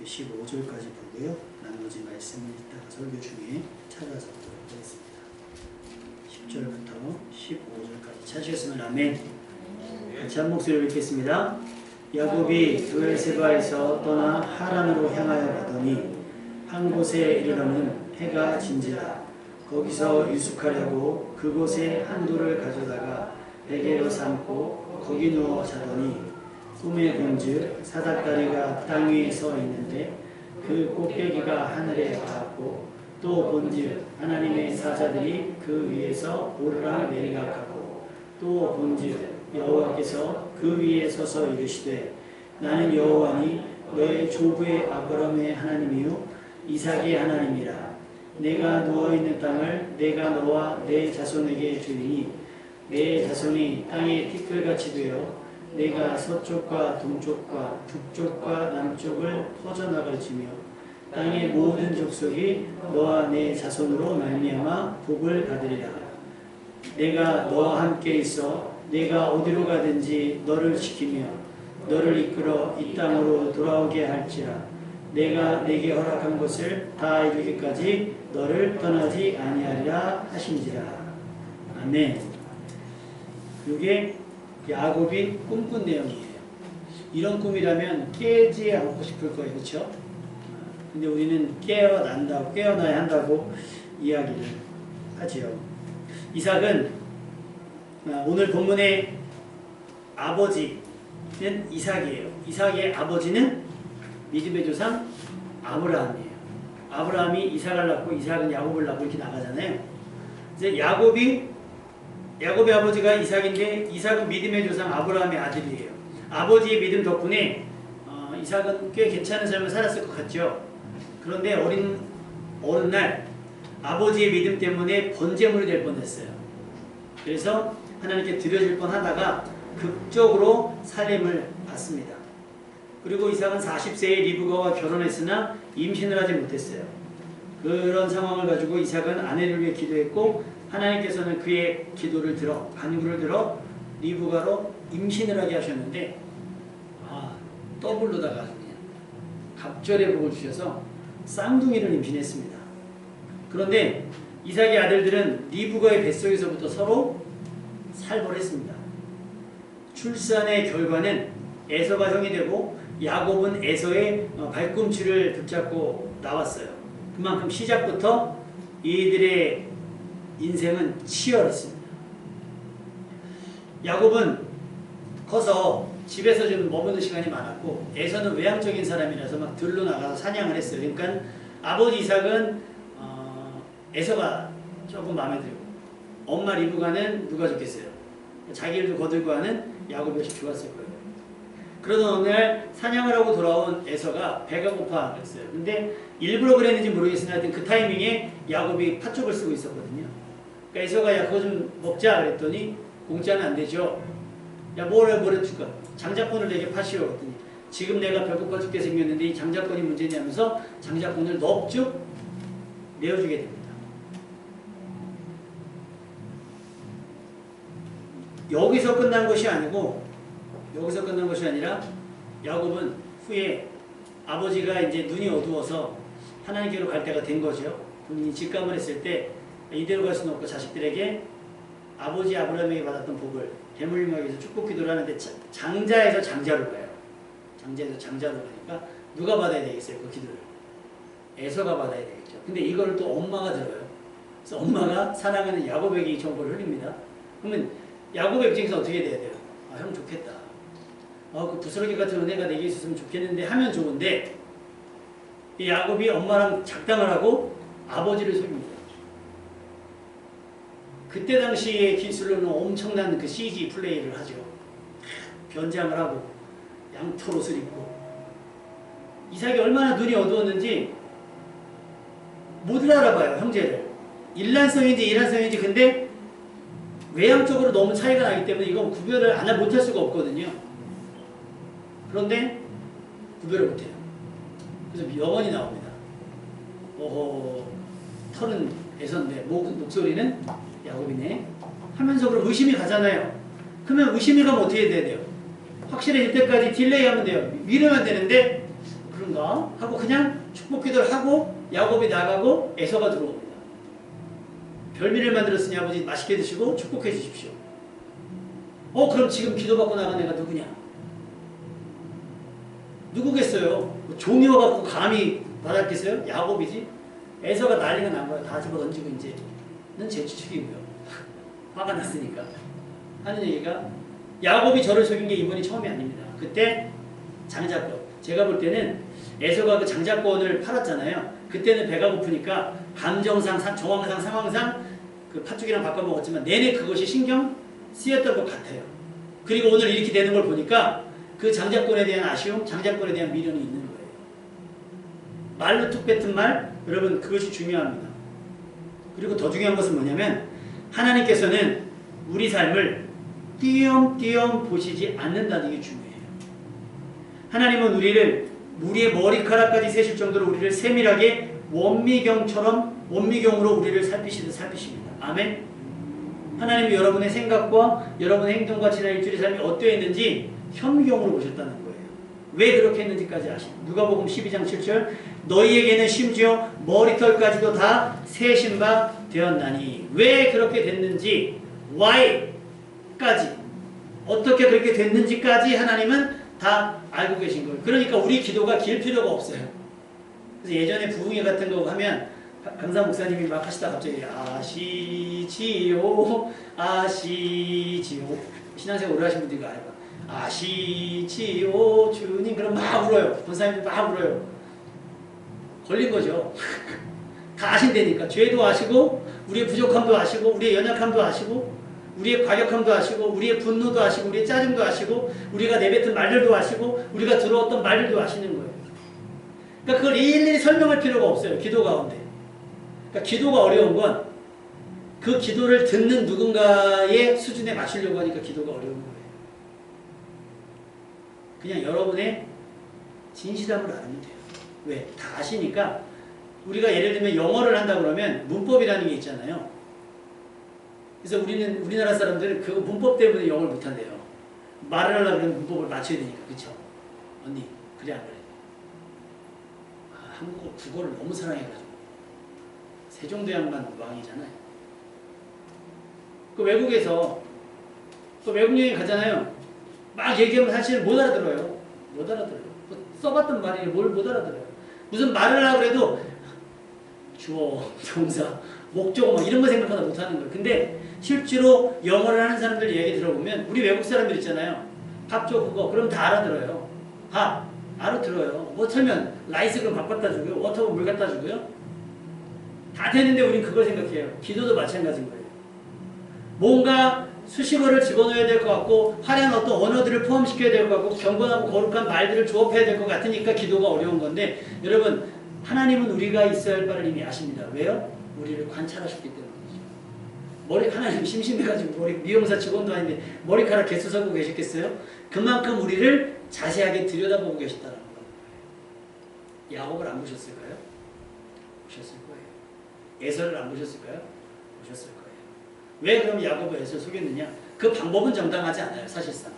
15절까지 보고요. 나머지 말씀을 이따가 설교 중에 찾아서 보도록 하겠습니다. 10절부터 15절까지 찾으셨으면 아멘. 같이 한 목소리로 읽겠습니다. 야곱이 브엘세바에서 떠나 하란으로 향하여 가더니 한 곳에 이르러는 해가 진지라. 거기서 유숙하려고 그곳에 한 돌을 가져다가 베개로 삼고 거기 누워 자더니 꿈에 본즉 사닥다리가 땅 위에 서 있는데 그 꼭대기가 하늘에 닿았고 또 본즉 하나님의 사자들이 그 위에서 오르락 내리락하고 또 본즉 여호와께서 그 위에 서서 이르시되 나는 여호와니 너의 조부의 아브라함의 하나님이요 이삭의 하나님이라. 내가 누워있는 땅을 내가 너와 내 자손에게 주리니 내 자손이 땅의 티끌같이 되어 내가 서쪽과 동쪽과 북쪽과 남쪽을 퍼져나갈지며 땅의 모든 족속이 너와 내 자손으로 말미암아 복을 받으리라. 내가 너와 함께 있어 내가 어디로 가든지 너를 지키며 너를 이끌어 이 땅으로 돌아오게 할지라. 내가 내게 허락한 것을 다 이루기까지 너를 떠나지 아니하리라 하신지라. 아멘. 이게 야곱이 꿈꾼 내용이에요. 이런 꿈이라면 깨지 않고 싶을 거예요. 그렇죠? 근데 우리는 깨어나야 한다고 이야기를 하지요. 이삭은 오늘 본문의 아버지는 이삭이에요. 이삭의 아버지는 믿음의 조상 아브라함이에요. 아브라함이 이삭을 낳고 이삭은 야곱을 낳고 이렇게 나가잖아요. 이제 야곱의 아버지가 이삭인데 이삭은 믿음의 조상 아브라함의 아들이에요. 아버지의 믿음 덕분에 이삭은 꽤 괜찮은 삶을 살았을 것 같죠. 그런데 어느 날 아버지의 믿음 때문에 번제물이 될 뻔했어요. 그래서 하나님께 드려질 뻔하다가 극적으로 살림을 받습니다. 그리고 이삭은 40세에 리브가와 결혼했으나 임신을 하지 못했어요. 그런 상황을 가지고 이삭은 아내를 위해 기도했고 하나님께서는 그의 간구를 들어 리브가로 임신을 하게 하셨는데 더블로다가 그냥 갑절의 복을 주셔서 쌍둥이를 임신했습니다. 그런데 이삭의 아들들은 리브가의 뱃속에서부터 서로 살벌했습니다. 출산의 결과는 에서가 형이 되고 야곱은 에서의 발꿈치를 붙잡고 나왔어요. 그만큼 시작부터 이들의 인생은 치열했습니다. 야곱은 커서 집에서 좀 머무는 시간이 많았고 에서는 외향적인 사람이라서 막 들로 나가서 사냥을 했어요. 그러니까 아버지 이삭은 에서가 조금 마음에 들고 엄마 리브가는 누가 좋겠어요? 자기를 거들고 하는 야곱이 훨씬 좋았을 거예요. 그러던 어느 날 사냥을 하고 돌아온 에서가 배가 고파 그랬어요. 근데 일부러 그랬는지 모르겠으나 하여튼 그 타이밍에 야곱이 팥죽을 쓰고 있었거든요. 그러니까 에서가 야 그거 좀 먹자 그랬더니 공짜는 안 되죠. 야 뭐래 줄까? 장자권을 내게 파시오 그랬더니 지금 내가 배고파 죽게 생겼는데 이 장자권이 문제냐면서 장자권을 넙죽 내어주게 됩니다. 여기서 끝난 것이 아니라 야곱은 후에 아버지가 이제 눈이 어두워서 하나님께로 갈 때가 된 거죠. 본인이 직감을 했을 때 이대로 갈 수는 없고 자식들에게 아버지 아브라함에게 받았던 복을 대물림하기 위해서 축복 기도를 하는데 장자에서 장자로 가요. 장자에서 장자로 가니까 누가 받아야 되겠어요? 그 기도를. 에서가 받아야 되겠죠. 근데 이거를 또 엄마가 들어요. 그래서 엄마가 사랑하는 야곱에게 이 정보를 흘립니다. 그러면 야곱의 입장에서 어떻게 돼야 돼요? 형 좋겠다. 그 부스러기 같은 은혜가 내게 있었으면 좋겠는데 하면 좋은데 이 야곱이 엄마랑 작당을 하고 아버지를 속입니다. 그때 당시의 기술로는 엄청난 그 CG 플레이를 하죠. 변장을 하고 양털옷을 입고 이삭이 얼마나 눈이 어두웠는지 못 알아봐요. 형제를. 일란성인지 이란성인지 근데 외향적으로 너무 차이가 나기 때문에 이건 구별을 못할 수가 없거든요. 그런데 구별을 못해요. 그래서 명언이 나옵니다. 털은 에서인데 목소리는 야곱이네 하면서 그럼 의심이 가잖아요. 그러면 의심이 가면 어떻게 해야 돼요? 확실해질 때까지 딜레이 하면 돼요. 미루면 되는데 그런가? 하고 그냥 축복 기도를 하고 야곱이 나가고 에서가 들어옵니다. 별미를 만들었으니 아버지 맛있게 드시고 축복해 주십시오. 그럼 지금 기도받고 나간 애가 누구냐? 누구겠어요? 종이와갖고 감히 받았겠어요? 야곱이지? 에서가 난리가 난 거야. 다 집어 던지고 이제는 제 추측이고요. 화가 났으니까. 하는 얘기가 야곱이 저를 속인 게 이번이 처음이 아닙니다. 그때 장자권. 제가 볼 때는 에서가 그 장자권을 팔았잖아요. 그때는 배가 고프니까 감정상, 정황상, 상황상 그 팥죽이랑 바꿔 먹었지만 내내 그것이 신경 쓰였던 것 같아요. 그리고 오늘 이렇게 되는 걸 보니까 그 장자권에 대한 아쉬움, 장자권에 대한 미련이 있는 거예요. 말로 툭 뱉은 말, 여러분 그것이 중요합니다. 그리고 더 중요한 것은 뭐냐면 하나님께서는 우리 삶을 띄엄띄엄 보시지 않는다는 게 중요해요. 하나님은 우리의 머리카락까지 세실 정도로 우리를 세밀하게 원미경으로 우리를 살피십니다. 아멘. 하나님이 여러분의 생각과 여러분의 행동과 지난 일주일의 삶이 어떠했는지 현미경으로 보셨다는 거예요. 왜 그렇게 했는지까지 아십니다. 누가복음 12장 7절 너희에게는 심지어 머리털까지도 다 세신 바 되었나니 왜 그렇게 됐는지 why까지 어떻게 그렇게 됐는지까지 하나님은 다 알고 계신 거예요. 그러니까 우리 기도가 길 필요가 없어요. 그래서 예전에 부흥회 같은 거 하면 강사 목사님이 막 하시다 갑자기 아시지요 신앙생활 오래 하신 분들이 알아요. 아시지요 주님 그럼 막 울어요. 권사님들 막 울어요. 걸린 거죠. 다 아신다니까. 죄도 아시고 우리의 부족함도 아시고 우리의 연약함도 아시고 우리의 과격함도 아시고 우리의 분노도 아시고 우리의 짜증도 아시고 우리가 내뱉은 말들도 아시고 우리가 들어왔던 말들도 아시는 거예요. 그러니까 그걸 일일이 설명할 필요가 없어요. 기도 가운데. 그러니까 기도가 어려운 건 그 기도를 듣는 누군가의 수준에 맞추려고 하니까 기도가 어려운 거예요. 그냥 여러분의 진실함을 알면 돼요. 왜? 다 아시니까 우리가 예를 들면 영어를 한다 그러면 문법이라는 게 있잖아요. 그래서 우리나라 사람들은 그 문법 때문에 영어를 못한대요. 말을 하려고 그러면 문법을 맞춰야 되니까. 그쵸? 언니 그래 안 그래? 한국어 국어를 너무 사랑해가지고 세종대왕만 왕이잖아요. 그 외국에서 또 외국 여행 가잖아요. 막 얘기하면 사실 못 알아들어요. 못 알아들어요. 써봤던 말이 뭘 못 알아들어요. 무슨 말을 하려고 해도 주어, 동사, 목적어 막 이런 거 생각하다 못하는 거예요. 근데 실제로 영어를 하는 사람들 얘기 들어보면 우리 외국 사람들 있잖아요. 밥 줘 그거 그럼 다 알아들어요. 밥 알아들어요. 뭐 틀면 라이스 그럼 밥 갖다 주고요. 워터면 물 갖다 주고요. 다 되는데 우린 그걸 생각해요. 기도도 마찬가지인 거예요. 뭔가 수식어를 집어넣어야 될 것 같고 화려한 어떤 언어들을 포함시켜야 될 것 같고 경건하고 거룩한 말들을 조합해야 될 것 같으니까 기도가 어려운 건데 여러분 하나님은 우리가 있어야 할 바를 이미 아십니다. 왜요? 우리를 관찰하셨기 때문이죠. 하나님 심심해가지고 미용사 직원도 아닌데 머리카락 개수 서고 계셨겠어요? 그만큼 우리를 자세하게 들여다보고 계셨다는 거예요. 야곱을 안 보셨을까요? 보셨을 거예요. 에서를 안 보셨을까요? 보셨을 거예요. 왜 그럼 야곱을 에서 속였느냐? 그 방법은 정당하지 않아요. 사실상.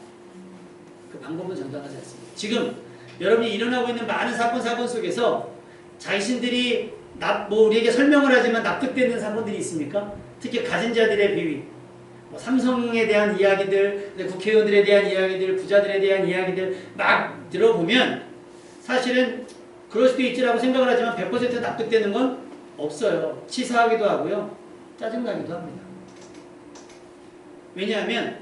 그 방법은 정당하지 않습니다. 지금 여러분이 일어나고 있는 많은 사건 속에서 자신들이 우리에게 설명을 하지만 납득되는 사건들이 있습니까? 특히 가진 자들의 비위, 삼성에 대한 이야기들, 국회의원들에 대한 이야기들, 부자들에 대한 이야기들 막 들어보면 사실은 그럴 수도 있지라고 생각을 하지만 100% 납득되는 건 없어요. 치사하기도 하고요. 짜증나기도 합니다. 왜냐하면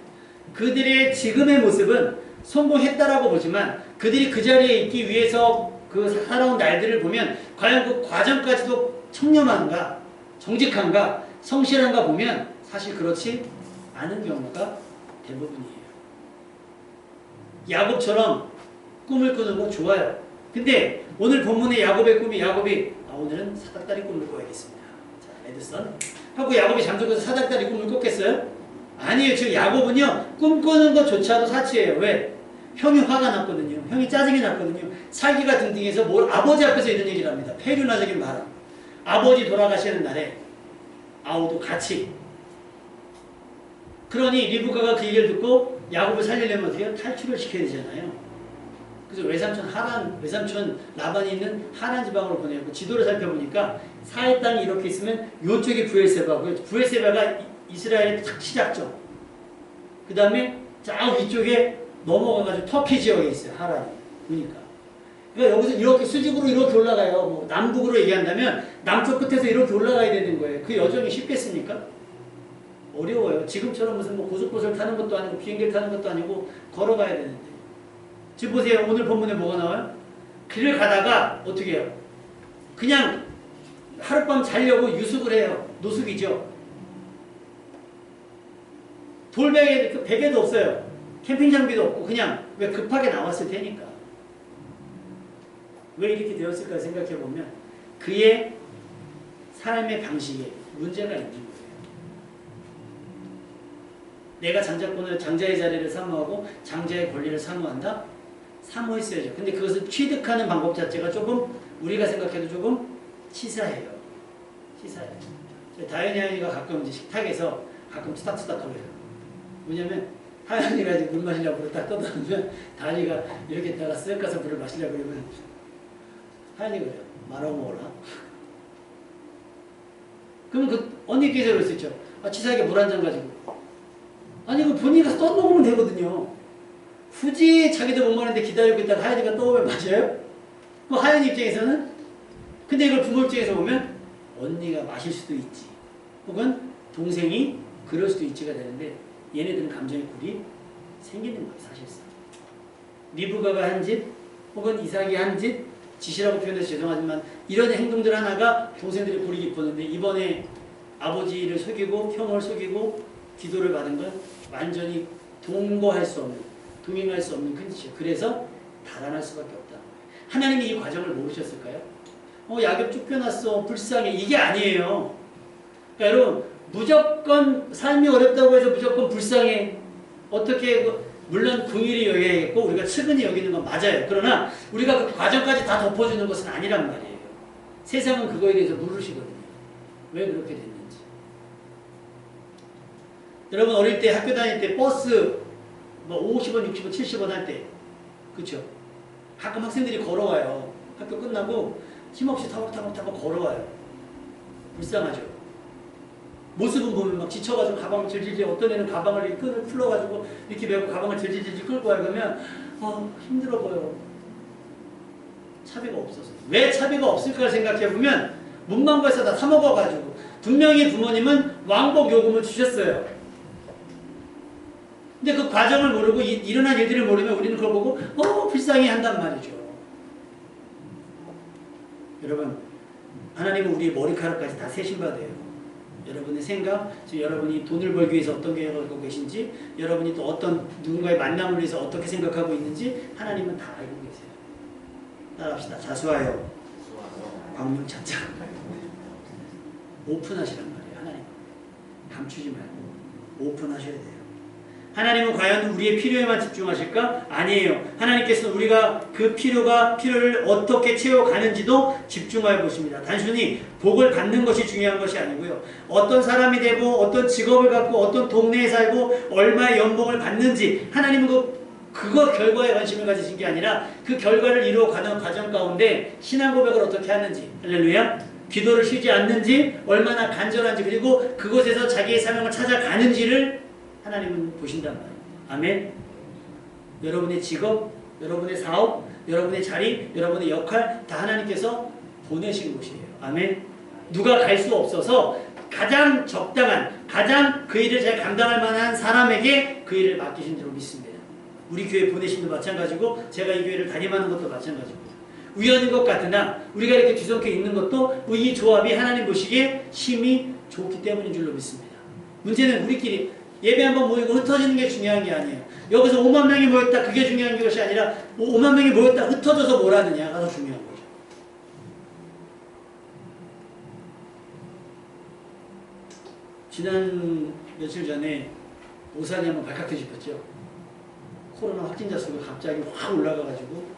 그들의 지금의 모습은 성공했다라고 보지만 그들이 그 자리에 있기 위해서 그 살아온 날들을 보면 과연 그 과정까지도 청렴한가, 정직한가, 성실한가 보면 사실 그렇지 않은 경우가 대부분이에요. 야곱처럼 꿈을 꾸는 거 좋아요. 근데 오늘 본문의 야곱의 꿈이 오늘은 사닥다리 꿈을 꿔야겠습니다. 자, 에드선 하고 야곱이 잠들고서 사닥다리 꿈을 꿨겠어요? 아니에요. 지금 야곱은요 꿈꾸는 것조차도 사치예요. 왜? 형이 화가 났거든요. 형이 짜증이 났거든요. 살기가 등등해서 아버지 앞에서 이런 얘기를 합니다. 폐륜화적인 발언. 아버지 돌아가시는 날에 아우도 같이. 그러니 리브가가 그 얘기를 듣고 야곱을 살리려면 어떻게 탈출을 시켜야 되잖아요. 그래서 외삼촌 라반이 있는 하란 지방으로 보내고 지도를 살펴보니까 사해 땅이 이렇게 있으면 이쪽이 브엘세바고요. 브엘세바가 이스라엘의 탁 시작점. 그 다음에 쫙 위쪽에 넘어가가지고 터키 지역에 있어요. 하란이. 보니까. 그러니까 여기서 이렇게 수직으로 이렇게 올라가요. 뭐 남북으로 얘기한다면 남쪽 끝에서 이렇게 올라가야 되는 거예요. 그 여정이 쉽겠습니까? 어려워요. 지금처럼 무슨 뭐 고속버스를 타는 것도 아니고 비행기를 타는 것도 아니고 걸어가야 되는데. 지금 보세요. 오늘 본문에 뭐가 나와요? 길을 가다가 어떻게 해요? 그냥 하룻밤 자려고 유숙을 해요. 노숙이죠. 돌베개, 그 베개도 없어요. 캠핑 장비도 없고 그냥 왜 급하게 나왔을 테니까. 왜 이렇게 되었을까 생각해보면 그의 삶의 방식에 문제가 있는 거예요. 내가 장자의 자리를 사모하고 장자의 권리를 사모한다? 사모했어야죠. 근데 그것을 취득하는 방법 자체가 조금 우리가 생각해도 조금 치사해요. 치사해요. 다현이 하연이가 가끔 이제 식탁에서 가끔 투닥투닥 거려요. 왜냐면 하연이가 이제 물 마시려고 그러고 딱 떠들면 다현이가 이렇게 있다가 쓱 가서 물을 마시려고 그러면 하연이가 그래요. 말하고 먹어라. 그럼 그 언니께서 그럴 수 있죠. 아, 치사하게 물 한 잔 가지고. 아니 그 본인이 가서 떠먹으면 되거든요. 굳이 자기도 못 마는데 기다리고 있다가 하연이가 떠오면 맞아요? 그 하연이 입장에서는 근데 이걸 부모 입장에서 보면 언니가 마실 수도 있지. 혹은 동생이 그럴 수도 있지가 되는데 얘네들은 감정의 골이 생기는 거예요. 사실상. 리브가가 한 짓 혹은 이삭이 한 짓이라고 표현해서 죄송하지만 이런 행동들 하나가 동생들이 골이 깊었는데 이번에 아버지를 속이고 형을 속이고 기도를 받은 건 완전히 동거할 수 없는 동행할 수 없는 큰 짓이에요. 그래서 달아날 수밖에 없다. 하나님이 이 과정을 모르셨을까요? 야곱 쫓겨났어. 불쌍해. 이게 아니에요. 그러니까 여러분 무조건 삶이 어렵다고 해서 무조건 불쌍해. 어떻게 물론 긍휼히 여겨야겠고 우리가 측은히 여기는 건 맞아요. 그러나 우리가 그 과정까지 다 덮어주는 것은 아니란 말이에요. 세상은 그거에 대해서 모르시거든요. 왜 그렇게 됐는지. 여러분 어릴 때 학교 다닐 때 버스 뭐 50원, 60원, 70원 할 때 그쵸? 가끔 학생들이 걸어와요. 학교 끝나고 힘없이 타박타박 걸어와요. 불쌍하죠. 모습은 보면 막 지쳐가지고 가방을 질질질 어떤 애는 가방을 이렇게 끈을 풀러가지고 이렇게 메고 가방을 질질질 끌고 와요. 그러면 힘들어 보여. 차비가 없어서. 왜 차비가 없을까 생각해보면 문방구에서 다 사먹어가지고 분명히 부모님은 왕복 요금을 주셨어요. 근데 그 과정을 모르고 일어난 일들을 모르면 우리는 그걸 보고 불쌍히 한단 말이죠. 여러분 하나님은 우리의 머리카락까지 다 세신 바 돼요. 여러분의 생각, 지금 여러분이 돈을 벌기 위해서 어떤 계획을 갖고 계신지 여러분이 또 어떤 누군가의 만남을 위해서 어떻게 생각하고 있는지 하나님은 다 알고 계세요. 따라합시다. 자수하여 광명 찾자. 오픈하시란 말이에요. 하나님 감추지 말고 오픈하셔야 돼요. 하나님은 과연 우리의 필요에만 집중하실까? 아니에요. 하나님께서는 우리가 그 필요를 어떻게 채워가는지도 집중하여 보십니다. 단순히 복을 받는 것이 중요한 것이 아니고요. 어떤 사람이 되고 어떤 직업을 갖고 어떤 동네에 살고 얼마의 연봉을 받는지 하나님은 그거 결과에 관심을 가지신 게 아니라 그 결과를 이루어가는 과정 가운데 신앙 고백을 어떻게 하는지 할렐루야. 기도를 쉬지 않는지 얼마나 간절한지 그리고 그곳에서 자기의 사명을 찾아가는지를 하나님은 보신단 말이에요. 아멘. 여러분의 직업, 여러분의 사업, 여러분의 자리, 여러분의 역할 다 하나님께서 보내신 곳이에요. 아멘. 누가 갈 수 없어서 가장 적당한, 가장 그 일을 잘 감당할 만한 사람에게 그 일을 맡기신 줄 믿습니다. 우리 교회 보내심도 마찬가지고 제가 이 교회를 담임하는 것도 마찬가지고 우연인 것 같으나 우리가 이렇게 뒤섞여 있는 것도 이 조합이 하나님 보시기에 심히 좋기 때문인 줄로 믿습니다. 문제는 우리끼리 예배 한번 모이고 흩어지는 게 중요한 게 아니에요. 여기서 5만 명이 모였다 그게 중요한 것이 아니라 5만 명이 모였다 흩어져서 뭘 하느냐가 더 중요한 거죠. 지난 며칠 전에 오산에 한번 발칵 뒤집혔죠. 코로나 확진자 수가 갑자기 확 올라가가지고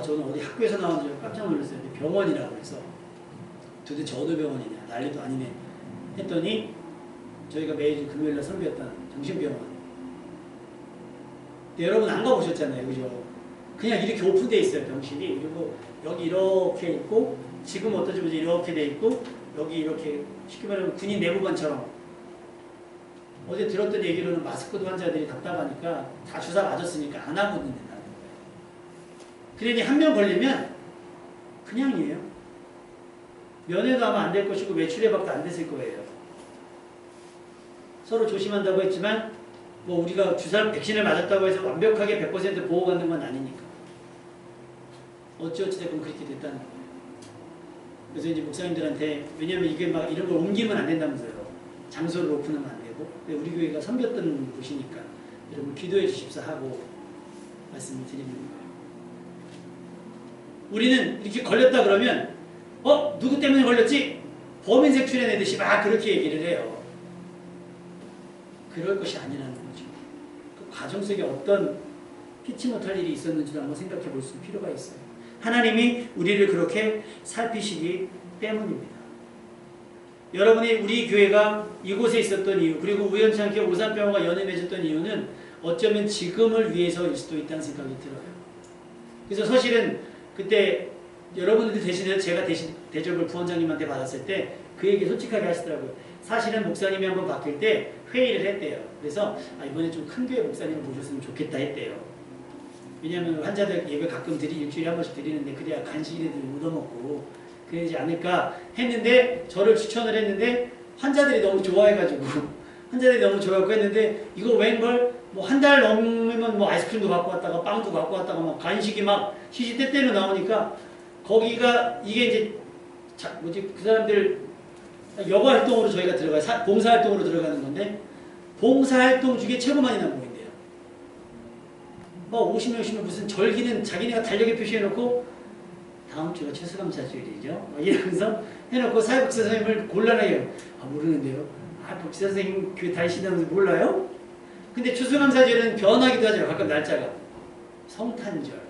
저는 어디 학교에서 나온 줄 깜짝 놀랐어요. 병원이라고 해서 도대체 어느 병원이냐 난리도 아니네 했더니 저희가 매일 금요일날 선교했던 정신병원. 여러분 안 가보셨잖아요. 그죠? 그냥 이렇게 오픈되어 있어요. 병실이. 그리고 여기 이렇게 있고 지금 어떤지 보지 이렇게 돼 있고 여기 이렇게 쉽게 말하면 군인 내부반처럼 어제 들었던 얘기로는 마스크도 환자들이 답답하니까 다 주사 맞았으니까 안 하고 있는다는 거예요. 그러니 한 명 걸리면 그냥이에요. 면회도 하면 안 될 것이고 외출 예방도 안 됐을 거예요. 서로 조심한다고 했지만 뭐 우리가 주사 백신을 맞았다고 해서 완벽하게 100% 보호받는 건 아니니까. 어찌어찌 됐건 그렇게 됐다는 거예요. 그래서 이제 목사님들한테 왜냐면 이게 막 이런 걸 옮기면 안 된다면서요. 장소를 오픈하면 안 되고. 근데 우리 교회가 섬겼던 곳이니까 여러분 기도해 주십사 하고 말씀을 드리는 거예요. 우리는 이렇게 걸렸다 그러면 누구 때문에 걸렸지? 범인색 출연해듯이 막 그렇게 얘기를 해요. 그럴 것이 아니라는 거죠. 그 과정 속에 어떤 피치 못할 일이 있었는지도 한번 생각해 볼 수 필요가 있어요. 하나님이 우리를 그렇게 살피시기 때문입니다. 여러분이 우리 교회가 이곳에 있었던 이유 그리고 우연찮게 오산병원과 연을 맺었던 이유는 어쩌면 지금을 위해서일 수도 있다는 생각이 들어요. 그래서 사실은 그때 여러분들 대신에 제가 대신 대접을 부원장님한테 받았을 때 그 얘기 솔직하게 하시더라고요. 사실은 목사님이 한번 바뀔 때 회의를 했대요. 그래서 이번에 좀 큰 교회 목사님을 모셨으면 좋겠다 했대요. 왜냐하면 환자들 예배 가끔 일주일에 한 번씩 드리는데 그래야 간식이라도 얻어먹고 그러지 않을까 했는데 저를 추천을 했는데 환자들이 너무 좋아해가지고 했는데 이거 웬걸 뭐 한 달 넘으면 뭐 아이스크림도 갖고 왔다가 빵도 갖고 왔다가 막 간식이 막 시시때때로 나오니까 거기가 이게 이제 그 사람들 여가 활동으로 저희가 들어가요. 봉사 활동으로 들어가는 건데 봉사 활동 중에 최고 많이 난 모인대요. 50명 오시면 무슨 절기는 자기네가 달력에 표시해놓고 다음 주가 추수감사주일이죠. 이러면서 해놓고 사회복지 선생님을 곤란해요. 모르는데요. 복지 선생님 교회 다니신다면서 몰라요? 근데 추수감사주일은 변하기도 하죠. 가끔 날짜가. 성탄절,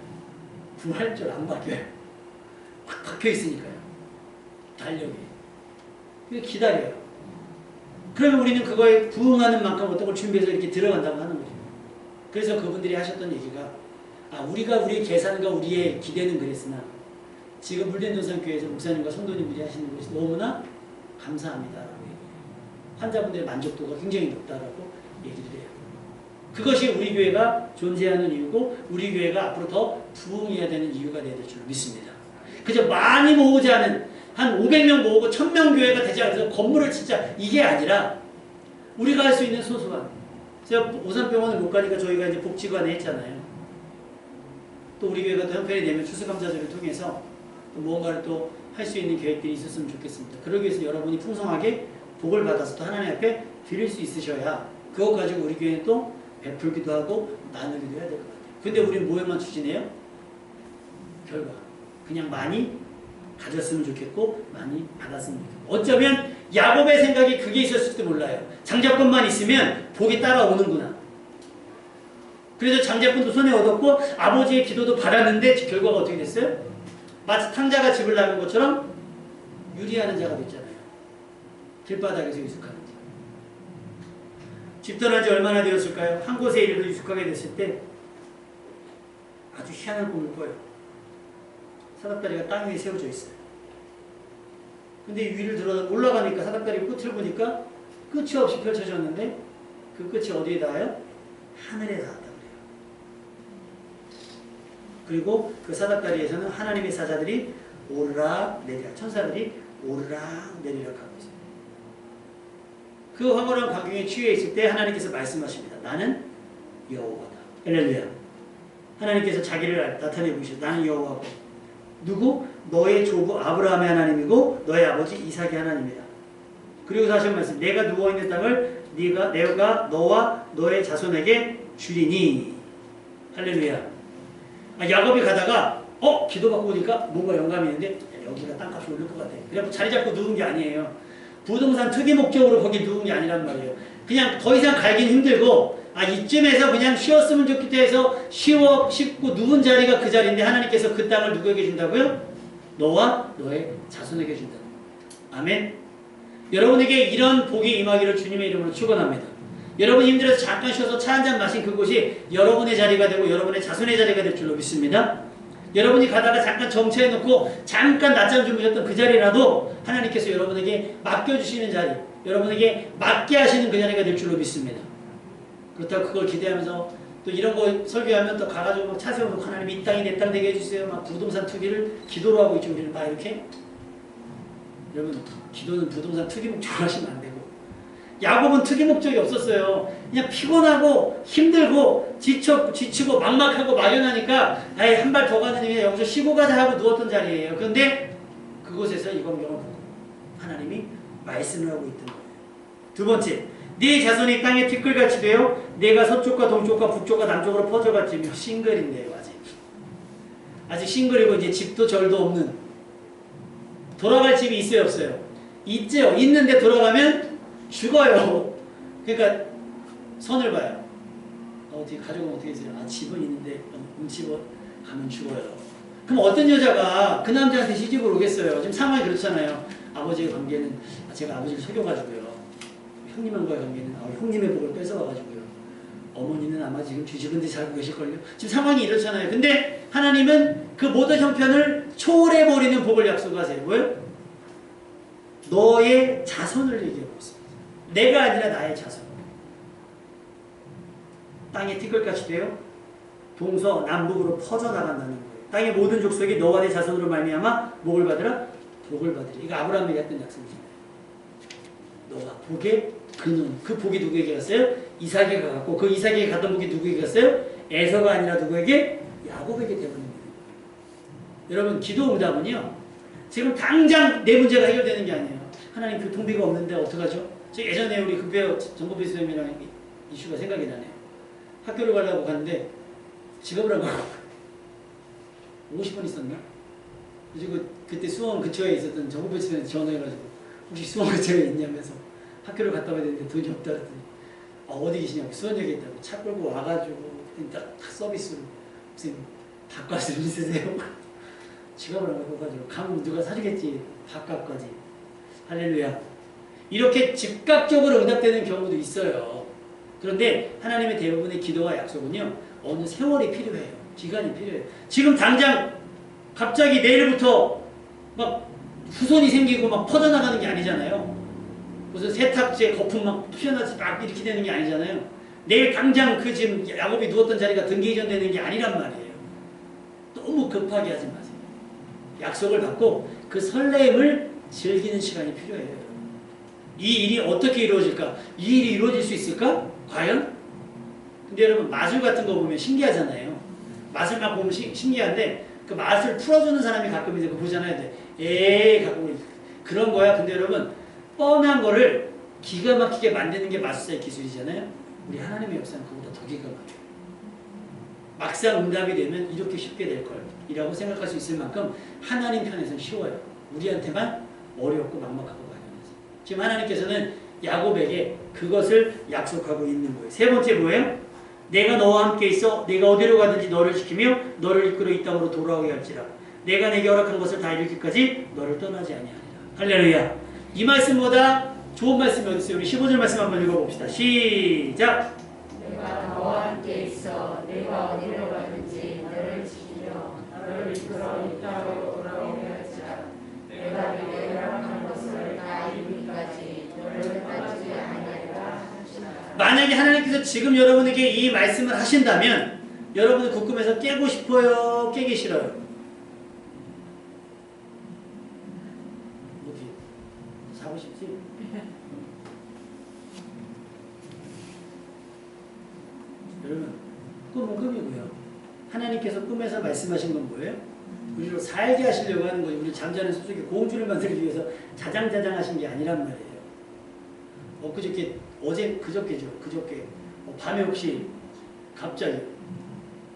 부활절 안 바뀌어요. 확 박혀있으니까요. 달력이. 기다려요. 그러면 우리는 그거에 부응하는 만큼 어떤 걸 준비해서 이렇게 들어간다고 하는 거죠. 그래서 그분들이 하셨던 얘기가 우리가 우리의 계산과 우리의 기대는 그랬으나 지금 물대노산교회에서 목사님과 성도님들이 하시는 것이 너무나 감사합니다라고 얘기해요. 환자분들의 만족도가 굉장히 높다라고 얘기를 해요. 그것이 우리 교회가 존재하는 이유고 우리 교회가 앞으로 더 부흥해야 되는 이유가 되야 될 줄 믿습니다. 그저 많이 모으지 않은 한 500명 모으고 1000명 교회가 되지 않아서 건물을 진짜 이게 아니라 우리가 할 수 있는 소소한 제가 오산병원을 못 가니까 저희가 이제 복지관에 했잖아요. 또 우리 교회가 또 형편이 되면 추수감사절을 통해서 또 무언가를 또 할 수 있는 계획들이 있었으면 좋겠습니다. 그러기 위해서 여러분이 풍성하게 복을 받아서 또 하나님 앞에 드릴 수 있으셔야 그것 가지고 우리 교회는 또 베풀기도 하고 나누기도 해야 될 것 같아요. 근데 우리는 뭐에만 추진해요? 결과. 그냥 많이 가졌으면 좋겠고 많이 받았으면 좋겠고 어쩌면 야곱의 생각이 그게 있었을지도 몰라요. 장자권만 있으면 복이 따라오는구나. 그래서 장자권도 손에 얻었고 아버지의 기도도 받았는데 결과가 어떻게 됐어요? 마치 탕자가 집을 나간 것처럼 유리하는 자가 됐잖아요. 길바닥에서 유숙하는 자. 집 떠난 지 얼마나 되었을까요? 한 곳에 이르러 유숙하게 됐을 때 아주 희한한 꿈을 꿔요. 사닥다리가 땅 위에 세워져 있어요. 근데 위를 들어 올라가니까 사닥다리 끝을 보니까 끝이 없이 펼쳐졌는데 그 끝이 어디에 닿아요? 하늘에 닿았다고 그래요. 그리고 그 사닥다리에서는 하나님의 사자들이 오르락 내리락 천사들이 오르락 내리락 하고 있어요. 그 황홀한 광경에 취해 있을 때 하나님께서 말씀하십니다. 나는 여호와다. 할렐루야. 하나님께서 자기를 나타내고 계셔. 나는 여호와고 누구? 너의 조부 아브라함의 하나님이고 너의 아버지 이삭의 하나님이다. 그리고 다시 한 말씀. 내가 누워있는 땅을 내가 너와 너의 자손에게 주리니. 할렐루야. 야곱이 가다가 기도받고 오니까 뭔가 영감이 있는데 여기가 땅값이 오를 것 같아. 그래서 자리 잡고 누운 게 아니에요. 부동산 투기 목적으로 거기 누운 게 아니란 말이에요. 그냥 더 이상 갈긴 힘들고 이쯤에서 그냥 쉬었으면 좋겠다 해서 쉽고 누운 자리가 그 자리인데 하나님께서 그 땅을 누구에게 준다고요? 너와 너의 자손에게 준다. 아멘. 여러분에게 이런 복이 임하기를 주님의 이름으로 축원합니다. 여러분이 힘들어서 잠깐 쉬어서 차 한잔 마신 그곳이 여러분의 자리가 되고 여러분의 자손의 자리가 될 줄로 믿습니다. 여러분이 가다가 잠깐 정차해놓고 잠깐 낮잠 주무셨던 그 자리라도 하나님께서 여러분에게 맡겨주시는 자리, 여러분에게 맡게 하시는 그 자리가 될 줄로 믿습니다. 그렇다고 그걸 기대하면서 또 이런 거 설교하면 또 가가지고 막 차 세워놓고 하나님 이 땅이 내 땅 되게 해주세요. 막 부동산 투기를 기도로 하고 있죠. 우리는 다 이렇게. 여러분 기도는 부동산 투기 목적으로 하시면 안 되고, 야곱은 투기 목적이 없었어요. 그냥 피곤하고 힘들고 지치고 막막하고 막연하니까 아예 한 발 더 가는 중에 여기서 쉬고 가자 하고 누웠던 자리예요. 그런데 그곳에서 이 광경을 보고 하나님이 말씀을 하고 있던 거예요. 두 번째, 네 자손이 땅에 티끌같이 되어 내가 서쪽과 동쪽과 북쪽과 남쪽으로 퍼져갔지며. 싱글인데요. 아직 싱글이고 이제 집도 절도 없는, 돌아갈 집이 있어요 없어요? 있죠. 있는데 돌아가면 죽어요. 그러니까 선을 봐요. 어떻게 가족은 어떻게 되세요? 아 집은 있는데 집은 가면 죽어요. 그럼 어떤 여자가 그 남자한테 시집을 오겠어요? 지금 상황이 그렇잖아요. 아버지의 관계는 제가 아버지를 속여가지고요. 형님과의 관계는 형님의 복을 뺏어와가지고요. 어머니는 아마 지금 뒤집은 데 살고 계실걸요. 지금 상황이 이렇잖아요. 근데 하나님은 그 모든 형편을 초월해버리는 복을 약속하세요. 뭐예요? 너의 자손을 얘기하고 있습니다. 내가 아니라 나의 자손. 땅에 티끌같이 되어 동서남북으로 퍼져나간다는 거예요. 땅의 모든 족속이 너와 내 자손으로 말미암아 복을 받으라. 복을 받으리. 이거 아브라함에게 했던 약속이잖아요. 너가 복의 근원. 그 복이 누구에게 갔어요? 이삭에게 갔고, 그 이삭에게 갔던 복이 누구에게 갔어요? 에서가 아니라 누구에게? 야곱에게 되버린 거예요. 여러분 기도 응답은요, 지금 당장 내 문제가 해결되는 게 아니에요. 하나님 교통비가 없는데 어떡하죠? 저 예전에 우리 급여 정보비 수염이랑 이슈가 생각이 나네요. 학교를 가려고 갔는데 지갑을 안 가고 50원 있었나? 그리고 그때 수원 근처에 있었던 정보비 수염에 전화해가지고 혹시 수원 근처에 있냐면서 학교를 갔다 와야 되는데 돈이 없다 그랬더니 어디 계시냐고 수원역에 있다고 차 끌고 와가지고 딱 서비스로 무슨 밥값을 있으세요? 지갑을 안 갖고 가지고 가면 누가 사주겠지. 밥값까지. 할렐루야. 이렇게 즉각적으로 응답되는 경우도 있어요. 그런데 하나님의 대부분의 기도와 약속은요, 어느 세월이 필요해요. 기간이 필요해요. 지금 당장 갑자기 내일부터 막 후손이 생기고 막 퍼져나가는 게 아니잖아요. 무슨 세탁제 거품 막 튀어나와서 막 이렇게 되는 게 아니잖아요. 내일 당장 그 지금 야곱이 누웠던 자리가 등기 이전되는 게 아니란 말이에요. 너무 급하게 하지 마세요. 약속을 받고 그 설레임을 즐기는 시간이 필요해요. 이 일이 어떻게 이루어질까? 이 일이 이루어질 수 있을까? 과연? 근데 여러분 마술 같은 거 보면 신기하잖아요. 맛을 막 보면 신기한데 그 맛을 풀어주는 사람이 가끔 이제 그거 보잖아요. 에이 가끔 그런 거야. 근데 여러분 뻔한 거를 기가 막히게 만드는 게 마술사의 기술이잖아요. 우리 하나님의 역사는 그보다 더 기가 막혀요. 막상 응답이 되면 이렇게 쉽게 될 걸 이라고 생각할 수 있을 만큼 하나님 편에서는 쉬워요. 우리한테만 어렵고 막막하고 막연해서. 지금 하나님께서는 야곱에게 그것을 약속하고 있는 거예요. 세 번째 뭐예요? 내가 너와 함께 있어 내가 어디로 가든지 너를 지키며 너를 이끌어 이 땅으로 돌아오게 할지라. 내가 내게 허락한 것을 다 이루기까지 너를 떠나지 아니하리라. 할렐루야. 이 말씀보다 좋은 말씀이 어디 있어요? 우리 15절 말씀 한번 읽어봅시다. 시작. 내가 너와 함께 있어 내가 어디로 가든지 너를 지키며 너를 이끌어 이 땅으로 돌아오게 할지라. 내가 내게 허락한 것을 다 이루기까지 너를 떠나지 아니하리라. 만약에 하나님께서 지금 여러분에게 이 말씀을 하신다면 여러분은 그 꿈에서 깨고 싶어요? 깨기 싫어요? 어디? 자고 싶지? 여러분 꿈은 꿈이고요. 하나님께서 꿈에서 말씀하신 건 뭐예요? 우리로 살게 하시려고 하는 거예요. 우리 잠자는 숲속에 고음줄을 만들기 위해서 자장자장 하신 게 아니란 말이에요. 그저께죠. 밤에 혹시 갑자기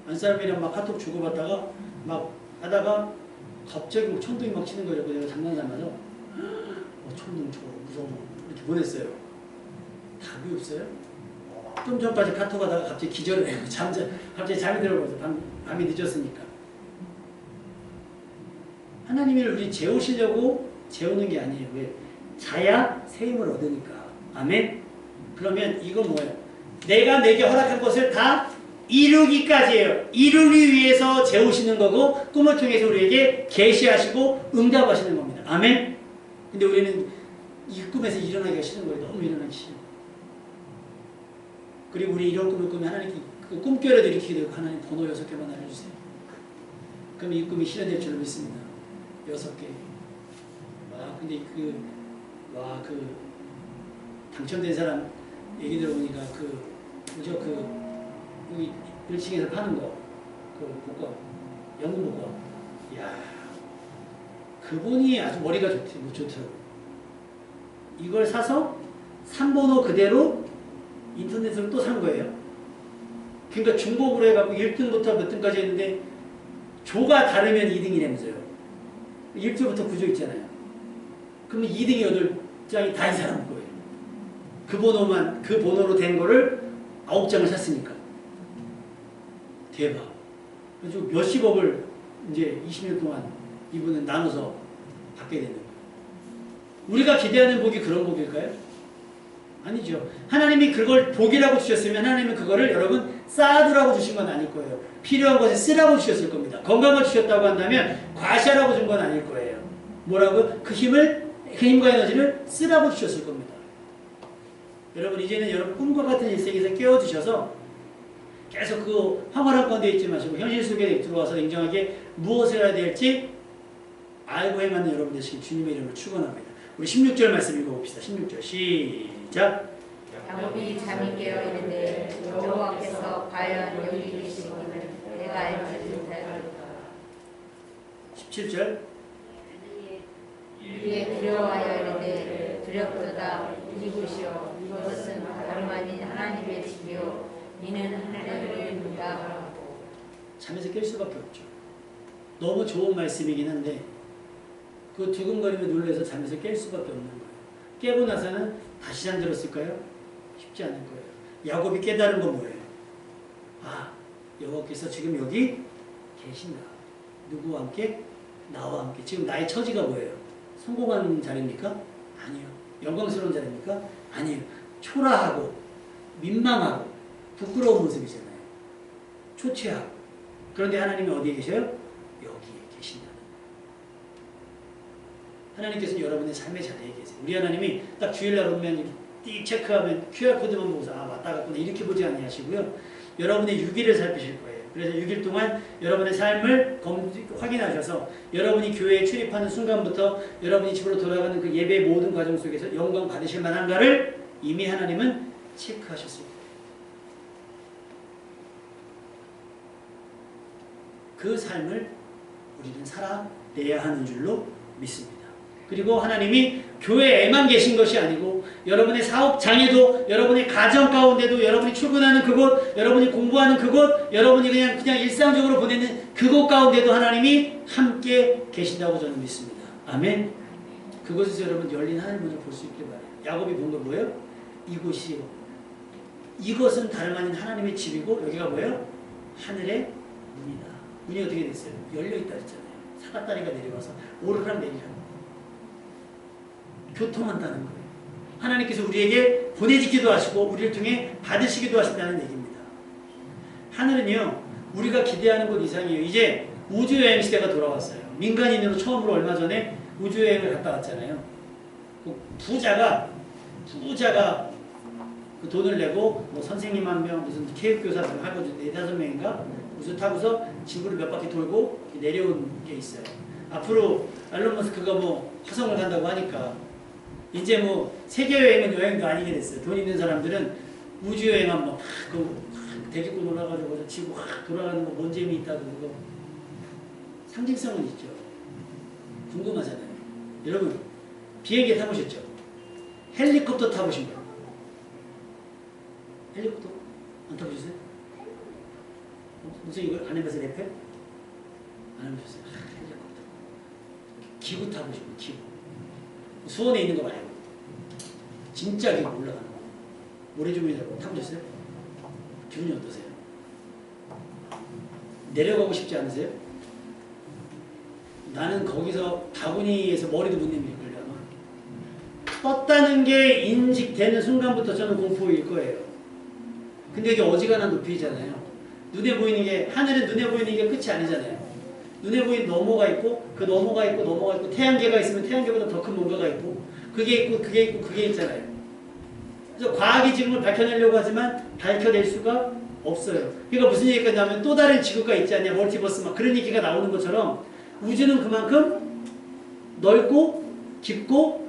안사람이랑 막 카톡 주고받다가 막 하다가 갑자기 막 천둥이 막 치는 거죠. 내가 장난 삼아서 천둥 쳐 무서워 이렇게 보냈어요. 답이 없어요. 좀 전까지 카톡 하다가 갑자기 기절을 해요. 갑자기 잠이 들어버려서 밤이 늦었으니까. 하나님이 우리 재우시려고 재우는 게 아니에요. 왜? 자야 새 힘을 얻으니까. 아멘? 그러면 이건 뭐예요? 내가 내게 허락한 것을 다 이루기까지예요. 이루기 위해서 재우시는 거고 꿈을 통해서 우리에게 계시하시고 응답하시는 겁니다. 아멘. 근데 우리는 이 꿈에서 일어나기가 싫은 거예요. 너무 일어나기 싫어. 그리고 우리 이런 꿈을 꾸면 하나님께 그 꿈결을 일으키게 되고 하나님 번호 6개만 알려주세요. 그럼 이 꿈이 실현될 줄 믿습니다. 6개. 와, 근데 그 당첨된 사람 얘기 들어보니까 뭐죠? 여기 1층에서 파는 거, 복권, 연금 복권. 이야, 그분이 아주 머리가 좋더라고요. 이걸 사서 3번호 그대로 인터넷으로 또 산 거예요. 그러니까 중복으로 해갖고 1등부터 몇 등까지 했는데 조가 다르면 2등이라면서요. 1조부터 9조 있잖아요. 그러면 2등이 8장이 다 이 사람 거예요. 그 번호로 된 거를 9장을 샀으니까. 대박. 그래서 몇십억을 이제 20년 동안 이분은 나눠서 받게 되는 거예요. 우리가 기대하는 복이 그런 복일까요? 아니죠. 하나님이 그걸 복이라고 주셨으면 하나님은 그거를 여러분 쌓아두라고 주신 건 아닐 거예요. 필요한 것에 쓰라고 주셨을 겁니다. 건강을 주셨다고 한다면 과시하라고 준 건 아닐 거예요. 뭐라고? 그 힘과 에너지를 쓰라고 주셨을 겁니다. 여러분 이제는 여러분 꿈과 같은 일생에서 깨워주셔서 계속 그 황홀한 건데 있지 마시고 현실 속에 들어와서 냉정하게 무엇을 해야 될지 알고 행하는 여러분 되시길 주님의 이름으로 축원합니다. 우리 16절 말씀 읽어봅시다. 16절 시작. 야곱이 잠이 깨어 있는데 여호와께서 과연 여기 계시기를 내가 알지 못하리로다. 17절. 이에 두려워하여 이르되 두렵도다 이곳이요 이것은 다름 아닌 하나님의 집이요 이는 하늘의 이름이다. 잠에서 깰 수밖에 없죠. 너무 좋은 말씀이긴 한데 그 두근거리며 놀라서 잠에서 깰 수밖에 없는 거예요. 깨고 나서는 다시 잠들었을까요? 쉽지 않을 거예요. 야곱이 깨달은 건 뭐예요? 아, 여호와께서 지금 여기 계신다. 누구와 함께? 나와 함께. 지금 나의 처지가 뭐예요? 성공한 자리입니까? 아니요. 영광스러운 자리입니까? 아니에요. 초라하고 민망하고 부끄러운 모습이잖아요. 초췌하고. 그런데 하나님이 어디에 계셔요? 여기에 계신다는 거예요. 하나님께서는 여러분의 삶의 자리에 계세요. 우리 하나님이 딱 주일날 오면 띡 체크하면 QR코드만 보고서 아 맞다 갔구나 이렇게 보지 아니하시고요. 여러분의 6일을 살피실 거예요. 그래서 6일 동안 여러분의 삶을 확인하셔서 여러분이 교회에 출입하는 순간부터 여러분이 집으로 돌아가는 그 예배의 모든 과정 속에서 영광 받으실 만한가를 이미 하나님은 체크하셨을 거예요. 그 삶을 우리는 살아내야 하는 줄로 믿습니다. 그리고 하나님이 교회에만 계신 것이 아니고 여러분의 사업장에도 여러분의 가정 가운데도 여러분이 출근하는 그곳 여러분이 공부하는 그곳 여러분이 그냥 일상적으로 보내는 그곳 가운데도 하나님이 함께 계신다고 저는 믿습니다. 아멘. 그곳에서 여러분 열린 하늘 문을 볼 수 있길 바라요. 야곱이 본 건 뭐예요? 이것은 다름 아닌 하나님의 집이고 여기가 뭐예요? 하늘의 문이다. 문이 어떻게 됐어요? 열려있다 했잖아요. 사다다리가 내려와서 오르락 내리락 교통한다는 거예요. 하나님께서 우리에게 보내주기도 하시고 우리를 통해 받으시기도 하신다는 얘기입니다. 하늘은요 우리가 기대하는 것 이상이에요. 이제 우주여행 시대가 돌아왔어요. 민간인으로 처음으로 얼마 전에 우주여행을 갔다 왔잖아요. 그 부자가 그 돈을 내고 뭐 선생님 한 명 무슨 교육교사 하고 4-5명인가 무슨 타고서 지구를 몇 바퀴 돌고 내려온 게 있어요. 앞으로 앨런 머스크가 뭐 화성을 간다고 하니까 이제 뭐 세계여행은 여행도 아니게 됐어요. 돈 있는 사람들은 우주여행 한번 대기권 올라가지고 지구 돌아가는 거 뭔 재미있다고 그거 상징성은 있죠. 궁금하잖아요. 여러분 비행기 타보셨죠? 헬리콥터 타보신 거예요? 헬리콥터 안 타보셨어요? 무슨 이걸 안 해봤어요? 랩해? 안 해보셨어요? 헬리콥터 기구 타보신 거예요? 기구 수원에 있는 거 말고 진짜 기구 올라가는 거 모래주머니라고 타보셨어요? 기분이 어떠세요? 내려가고 싶지 않으세요? 나는 거기서 바구니에서 머리도 못 내밀걸요. 떴다는 게 인식되는 순간부터 저는 공포일 거예요. 근데 이게 어지간한 높이잖아요. 눈에 보이는 게, 하늘은 눈에 보이는 게 끝이 아니잖아요. 눈에 보이는 너머가 있고, 그 너머가 있고, 너머가 있고, 태양계가 있으면 태양계보다 더 큰 뭔가가 있고, 그게 있고, 그게 있고, 그게 있잖아요. 그래서 과학이 지금을 밝혀내려고 하지만 밝혀낼 수가 없어요. 그러니까 무슨 얘기가 있냐면 또 다른 지구가 있지 않냐, 멀티버스 막 그런 얘기가 나오는 것처럼 우주는 그만큼 넓고 깊고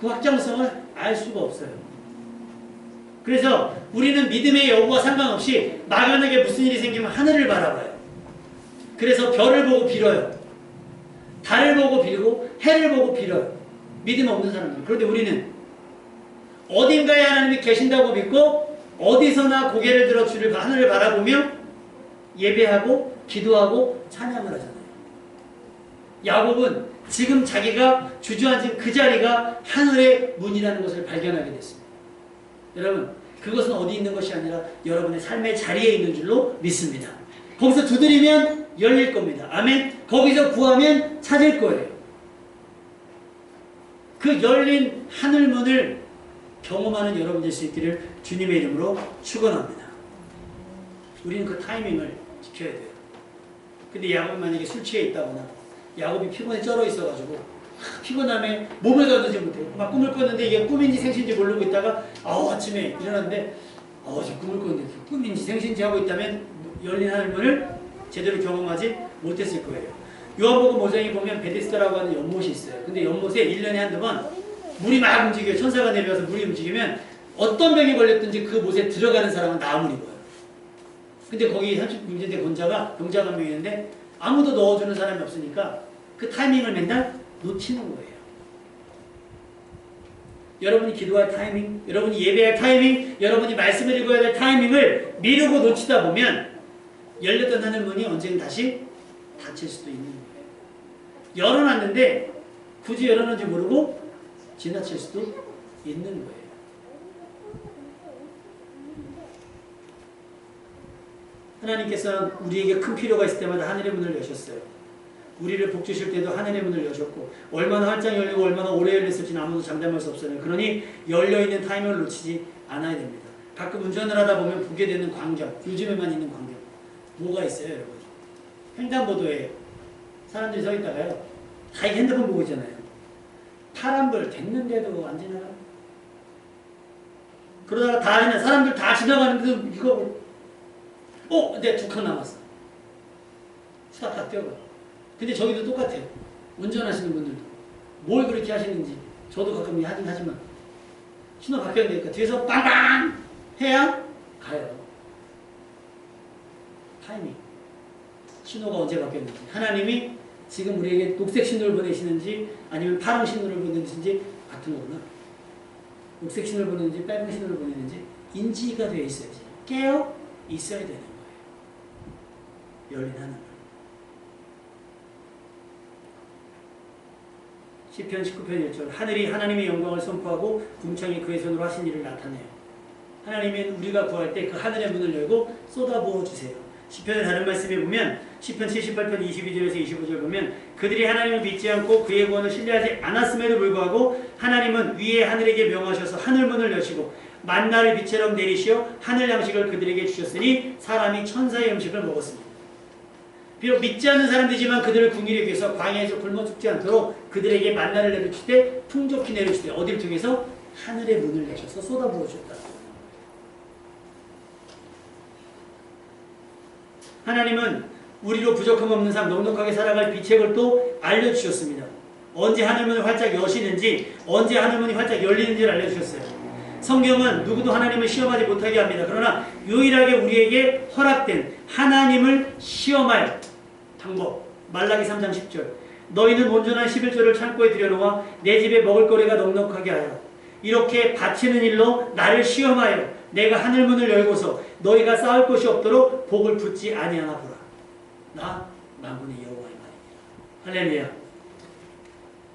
그 확장성을 알 수가 없어요. 그래서 우리는 믿음의 여부와 상관없이 막연하게 무슨 일이 생기면 하늘을 바라봐요. 그래서 별을 보고 빌어요. 달을 보고 빌고 해를 보고 빌어요. 믿음 없는 사람들. 그런데 우리는 어딘가에 하나님이 계신다고 믿고 어디서나 고개를 들어 주를 하늘을 바라보며 예배하고 기도하고 찬양을 하잖아요. 야곱은 지금 자기가 주저앉은 그 자리가 하늘의 문이라는 것을 발견하게 됐습니다. 여러분, 그것은 어디 있는 것이 아니라 여러분의 삶의 자리에 있는 줄로 믿습니다. 거기서 두드리면 열릴 겁니다. 아멘. 거기서 구하면 찾을 거예요. 그 열린 하늘문을 경험하는 여러분 될 수 있기를 주님의 이름으로 축원합니다. 우리는 그 타이밍을 지켜야 돼요. 근데 야곱이 만약에 술 취해 있다거나 야곱이 피곤에 쩔어 있어가지고 피곤함에 몸을 가두지 못해요. 막 꿈을 꿨는데 이게 꿈인지 생신지 모르고 있다가 아침에 일어났는데 지금 꿈을 꿨는데 꿈인지 생신지 하고 있다면 열린 하늘문을 제대로 경험하지 못했을 거예요. 요한복음 5장에 보면 베데스다라고 하는 연못이 있어요. 근데 연못에 1년에 한두 번 물이 막 움직여요. 천사가 내려와서 물이 움직이면 어떤 병이 걸렸든지 그 못에 들어가는 사람은 나음을 입어요. 근데 거기 30문제대 병자가 한 명 있는데 아무도 넣어주는 사람이 없으니까 그 타이밍을 맨날 놓치는 거예요. 여러분이 기도할 타이밍, 여러분이 예배할 타이밍, 여러분이 말씀을 읽어야 될 타이밍을 미루고 놓치다 보면 열렸던 하늘문이 언젠가 다시 닫힐 수도 있는 거예요. 열어놨는데 굳이 열어놓은지 모르고 지나칠 수도 있는 거예요. 하나님께서는 우리에게 큰 필요가 있을 때마다 하늘의 문을 여셨어요. 우리를 복 주실 때도 하늘의 문을 여셨고 얼마나 활짝 열리고 얼마나 오래 열렸을지는 아무도 장담할 수 없어요. 그러니 열려있는 타이밍을 놓치지 않아야 됩니다. 가끔 운전을 하다 보면 보게 되는 광경, 요즘에만 있는 광경 뭐가 있어요, 여러분? 횡단보도에 사람들이 서 있다가요 다 핸드폰 보고 있잖아요. 파란불 됐는데도 안 지나가. 그러다가 사람들 다 지나가는데도 이거 근데 2칸 남았어. 수다 다 뛰어가. 근데 저기도 똑같아요. 운전하시는 분들도 뭘 그렇게 하시는지 저도 가끔 하긴 하지만 신호 바뀌었으니까 뒤에서 빵빵 해야 가요. 타이밍. 신호가 언제 바뀌었는지, 하나님이 지금 우리에게 녹색 신호를 보내시는지 아니면 파란 신호를 보내시는지 같은 거구나. 녹색 신호를 보내는지 빨간 신호를 보내는지 인지가 되어 있어야지, 깨어 있어야 되는 거예요. 열린 하늘. 시편 19편 1절 하늘이 하나님의 영광을 선포하고 궁창이 그의 손으로 하신 일을 나타내요. 하나님은 우리가 구할 때 그 하늘의 문을 열고 쏟아부어 주세요. 시편의 다른 말씀에 보면 시편 78편 22절에서 25절 보면 그들이 하나님을 믿지 않고 그의 구원을 신뢰하지 않았음에도 불구하고 하나님은 위에 하늘에게 명하셔서 하늘문을 여시고 만나를 빛처럼 내리시어 하늘 양식을 그들에게 주셨으니 사람이 천사의 음식을 먹었습니다. 비록 믿지 않는 사람들이지만 그들을 궁일하기 위해서 광야에서 굶어 죽지 않도록 그들에게 만나를 내려줄 때 풍족히 내려줄 때 어디를 통해서 하늘의 문을 여셔서 쏟아부어 주었다. 하나님은 우리로 부족함 없는 삶, 넉넉하게 살아갈 비책을 또 알려주셨습니다. 언제 하늘문을 활짝 여시는지, 언제 하늘문이 활짝 열리는지를 알려주셨어요. 성경은 누구도 하나님을 시험하지 못하게 합니다. 그러나 유일하게 우리에게 허락된 하나님을 시험할 방법, 말라기 3장 10절 너희는 온전한 11조를 창고에 들여놓아 내 집에 먹을거리가 넉넉하게 하여 이렇게 바치는 일로 나를 시험하여 내가 하늘문을 열고서 너희가 쌓을 곳이 없도록 복을 붓지 아니하나 보라. 나 만군의 여호와의 말입니다. 할렐루야.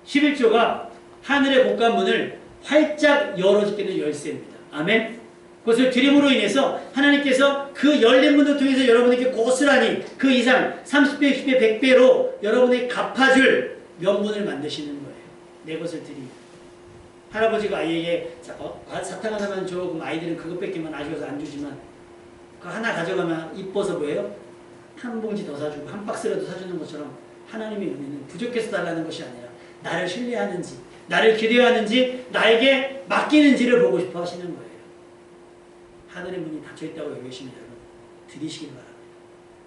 11조가 하늘의 복관문을 활짝 열어주기는 열쇠입니다. 아멘. 그것을 드림으로 인해서 하나님께서 그 열린 문을 통해서 여러분에게 고스란히 그 이상 30배, 60배, 100배로 여러분에게 갚아줄 명분을 만드시는 거예요. 내 것을 드리면. 할아버지가 아이에게 사탕 하나만 줘. 그럼 아이들은 그것밖에만 아쉬워서 안 주지만 그 하나 가져가면 이뻐서 뭐예요? 한 봉지 더 사주고 한 박스라도 사주는 것처럼 하나님의 은혜는 부족해서 달라는 것이 아니라 나를 신뢰하는지 나를 기대하는지 나에게 맡기는지를 보고 싶어 하시는 거예요. 하늘의 문이 닫혀있다고 여기시면 여러분 드리시길 바랍니다.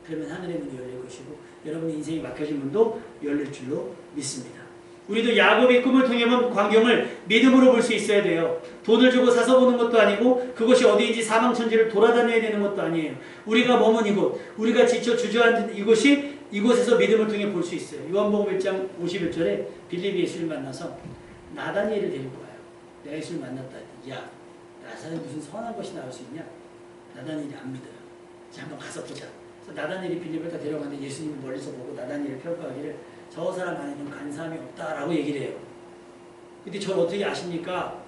그러면 하늘의 문이 열릴 것이고 여러분의 인생이 막혀진 문도 열릴 줄로 믿습니다. 우리도 야곱의 꿈을 통해 본 광경을 믿음으로 볼 수 있어야 돼요. 돈을 주고 사서 보는 것도 아니고 그것이 어디인지 사방천지를 돌아다녀야 되는 것도 아니에요. 우리가 머문 이곳, 우리가 지쳐 주저앉은 이곳에서 믿음을 통해 볼 수 있어요. 요한복음 1장 51절에 빌립이 예수를 만나서 나다니엘을 데리고 와요. 내가 예수를 만났다. 야, 나사렛 무슨 선한 것이 나올 수 있냐? 나다니엘이 안 믿어요. 자, 한번 가서 보자. 그래서 나다니엘이 빌립을 다 데려가는데 예수님이 멀리서 보고 나다니엘을 평가하기를 저 사람 안에는 간사함이 없다라고 얘기를 해요. 근데 저를 어떻게 아십니까?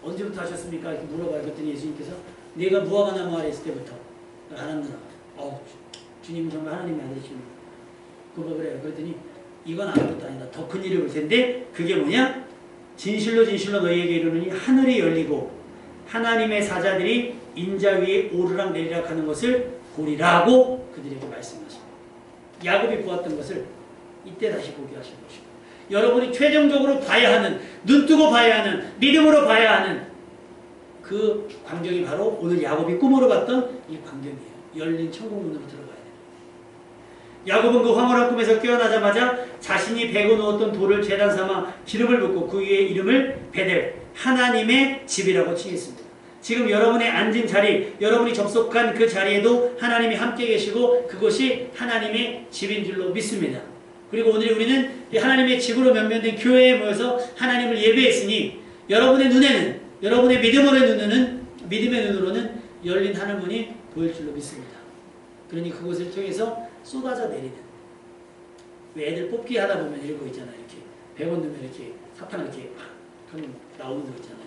언제부터 하셨습니까? 이렇게 물어봐요. 그랬더니 예수님께서 내가 무화과나무 아래 있을 때부터 가난누나 주님 정말 하나님의 아들이십니다. 그거 그래요. 그랬더니 이건 아무것도 아니다. 더 큰 일을 볼 텐데 그게 뭐냐? 진실로 진실로 너희에게 이르노니 하늘이 열리고 하나님의 사자들이 인자 위에 오르락 내리락 하는 것을 보리라고 그들에게 말씀하십니다. 야곱이 보았던 것을 이때 다시 보게 하신 것입니다. 여러분이 최종적으로 봐야 하는, 눈뜨고 봐야 하는, 믿음으로 봐야 하는 그 광경이 바로 오늘 야곱이 꿈으로 봤던 이 광경이에요. 열린 천국문으로 들어가야 돼요. 야곱은 그 황홀한 꿈에서 깨어나자마자 자신이 베고 누웠던 돌을 제단 삼아 기름을 붓고 그 위에 이름을 베델, 하나님의 집이라고 칭했습니다. 지금 여러분의 앉은 자리, 여러분이 접속한 그 자리에도 하나님이 함께 계시고 그것이 하나님의 집인 줄로 믿습니다. 그리고 오늘 우리는 하나님의 집으로 면면된 교회에 모여서 하나님을 예배했으니 여러분의 눈에는, 여러분의 믿음의 눈으로는 열린 하늘문이 보일 줄로 믿습니다. 그러니 그것을 통해서 쏟아져 내리는, 왜 애들 뽑기 하다 보면 이런 거 있잖아요. 이렇게 100원 넣으면 이렇게 사탕 이렇게 하면 나오는 거 있잖아요.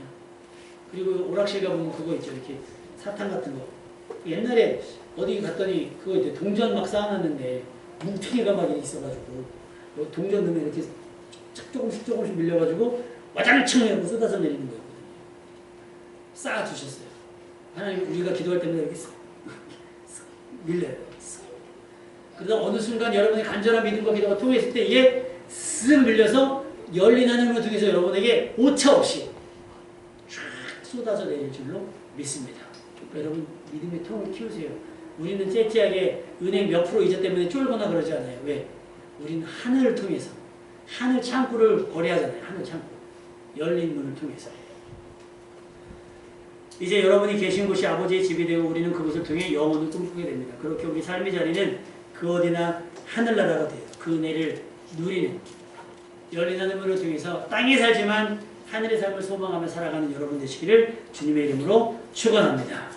그리고 오락실 가보면 그거 있죠. 이렇게 사탕 같은 거. 옛날에 어디 갔더니 그거 이제 동전 막 쌓아놨는데 뭉텅이가 막 있어가지고 동전 넣으면 이렇게 조금씩 밀려가지고 와장창 하고 쏟아져 내리는 거였거든요. 쌓아주셨어요. 하나님 우리가 기도할 때마다 이렇게 밀려요. 그러다 어느 순간 여러분의 간절한 믿음과 기도가 통했을 때 이게 쓱 밀려서 열린 하늘문을 통해서 여러분에게 오차 없이 쏟아져 내릴 줄로 믿습니다. 여러분 믿음의 통을 키우세요. 우리는 째째하게 은행 몇 프로 이자 때문에 쫄거나 그러지 않아요. 왜? 우리는 하늘을 통해서 하늘 창구를 거래하잖아요. 하늘 창구. 열린 문을 통해서. 이제 여러분이 계신 곳이 아버지의 집이 되고 우리는 그곳을 통해 영혼을 꿈꾸게 됩니다. 그렇게 우리 삶의 자리는 그 어디나 하늘나라가 돼요. 그 은혜를 누리는 열린 하늘문을 통해서 땅에 살지만 하늘의 삶을 소망하며 살아가는 여러분 되시기를 주님의 이름으로 축원합니다.